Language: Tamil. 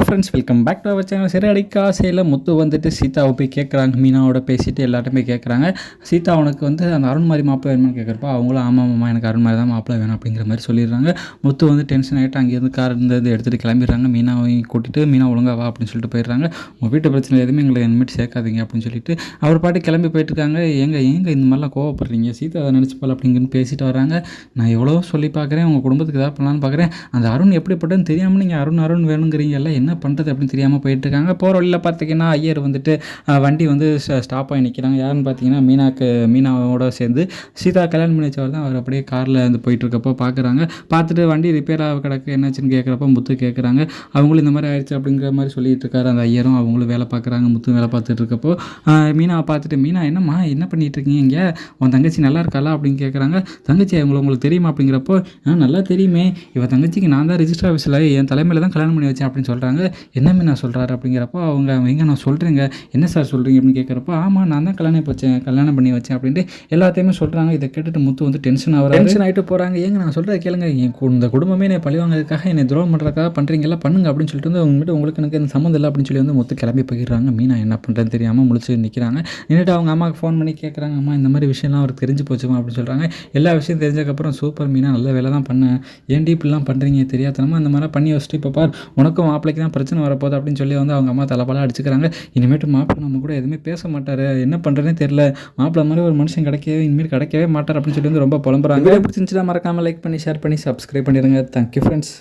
Friends welcome back to our channel. சரி அடிக்காசையில் முத்து வந்துட்டு சீதாவை போய் கேட்குறாங்க. மீனாவோட பேசிட்டு எல்லாருமே கேட்குறாங்க. சீதா அவனுக்கு வந்து அந்த அருண் மாதிரி மாப்பிள்ளை வேணும்னு கேட்குறப்ப அவங்களும் ஆமாம்மா எனக்கு அருண் மாதிரி தான் மாப்பிள்ளை வேணும் அப்படிங்கிற மாதிரி சொல்லிடுறாங்க. முத்து வந்து டென்ஷன் ஆகிட்டு அங்கேருந்து கார் இருந்து எடுத்துகிட்டு கிளம்பிடுறாங்க. மீனாவையும் கூட்டிட்டு மீனா ஒழுங்கா வா அப்படின்னு சொல்லிட்டு போயிடுறாங்க. உங்கள் வீட்டு பிரச்சனை எதுவுமே எங்களை இனிமேட்டு சேர்க்காதீங்க அப்படின்னு சொல்லிட்டு அவர் பாட்டு கிளம்பி போயிட்டுருக்காங்க. ஏங்க இந்த மாதிரிலாம் கோவப்படுறீங்க, சீதா அதை நினச்சிப்பாள் அப்படிங்கன்னு பேசிட்டு வராங்க. நான் எவ்வளோ சொல்லி பார்க்குறேன், உங்கள் குடும்பத்துக்கு ஏதாவது பண்ணலான்னு பார்க்குறேன், அந்த அருண் எப்படிப்பட்டன்னு தெரியாமல் நீங்கள் அருண் வேணுங்கிறீங்கல்ல, என்ன பண்ணுறது அப்படின்னு தெரியாமல் போயிட்டுருக்காங்க. போகிற வழியில் பார்த்தீங்கன்னா ஐயர் வந்துட்டு வண்டி வந்து ஸ்டாப் ஆகி நிற்கிறாங்க. யாருன்னு பார்த்தீங்கன்னா மீனாவோட சேர்ந்து சீதா கல்யாணம் பண்ணி வச்சவர் தான். அவர் அப்படியே காரில் வந்து போயிட்டுருக்கப்போ பார்க்குறாங்க. பார்த்துட்டு வண்டி ரிப்பேர் ஆக கிடக்கு என்னாச்சுன்னு கேட்குறப்ப முத்து கேட்குறாங்க. அவங்களும் இந்த மாதிரி ஆயிடுச்சு அப்படிங்கிற மாதிரி சொல்லிட்டு இருக்காரு அந்த ஐயரும். அவங்களும் வேலை பார்க்குறாங்க, முத்து வேலை பார்த்துட்டு இருக்கப்போ மீனாவை பார்த்துட்டு மீனா என்னம்மா என்ன பண்ணிட்டு இருக்கீங்க இங்கே, உன் தங்கச்சி நல்லா இருக்காளா அப்படின்னு கேட்குறாங்க. தங்கச்சி உங்களுக்கு தெரியுமா அப்படிங்கிறப்போ நல்லா தெரியுமே, இவன் தங்கச்சிக்கு நான் தான் ரிஜிஸ்டர் ஆஃபீஸில் என் தலைமையில் தான் கல்யாணம் பண்ணி வச்சேன் அப்படின்னு சொல்கிறாங்க. என்ன மீனா சொல்கிறாரு அப்படிங்கிறப்போ அவங்க எங்கே நான் சொல்கிறேங்க, என்ன சார் சொல்கிறீங்க அப்படின்னு கேட்குறப்போ ஆமாம் நான் தான் கல்யாணம் பண்ணி வச்சேன் அப்படின்ட்டு எல்லாத்தையுமே சொல்கிறாங்க. இதை கேட்டுட்டு முத்து வந்து டென்ஷன் ஆகிட்டு போகிறாங்க. ஏங்க நான் சொல்கிறத கேளுங்க, இந்த குடும்பமே என்னை பழிவாங்கிறதுக்காக என்னை துரோகம் பண்ணுறதுக்காக பண்ணுறீங்களா பண்ணுங்க அப்படின்னு சொல்லிட்டு வந்து உங்கள்கிட்ட உங்களுக்கு எனக்கு இந்த சம்மந்தம் இல்லை அப்படின்னு சொல்லி வந்து முத்து கிளம்பி போயிடுறாங்க. மீனா என்ன பண்ணுறதுன்னு தெரியாமல் முழிச்சு நிற்கிறாங்க. நின்றுட்டு அவங்க அம்மாவுக்கு ஃபோன் பண்ணி கேட்குறாங்க, அம்மா இந்த மாதிரி விஷயம்லாம் அவருக்கு தெரிஞ்சு போச்சுமா அப்படின்னு சொல்கிறாங்க. எல்லா விஷயம் தெரிஞ்சதுக்கப்புறம் சூப்பர் மீனா நல்ல வேலை தான் பண்ணேன், ஏன்டி இப்படிலாம் பண்ணுறீங்க தெரியாதனமா இந்த மாதிரிலாம் பண்ணி வச்சுட்டு இப்போ பார் உனக்கும் மாப்பிளைக்கு தான் பிரச்சனை வரப்போகுது அப்படின்னு சொல்லி வந்து அவங்க அம்மா தலைப்பாலாம் அடிச்சுக்கிறாங்க. இனிமேட்டு மாப்பிள்ளை நம்ம கூட எதுவுமே பேச மாட்டார், என்ன பண்ணுறதுனே தெரியல, மாப்பிள்ளை மாதிரி ஒரு மனுஷன் இனிமேல் கிடைக்கவே மாட்டார் அப்படின்னு சொல்லி வந்து ரொம்ப புலம்புறாங்க. பிடிச்சிருந்துச்சுன்னா மறக்காமல் லைக் பண்ணி ஷேர் பண்ணி சப்ஸ்கிரைப் பண்ணிடுங்க. Thank you friends.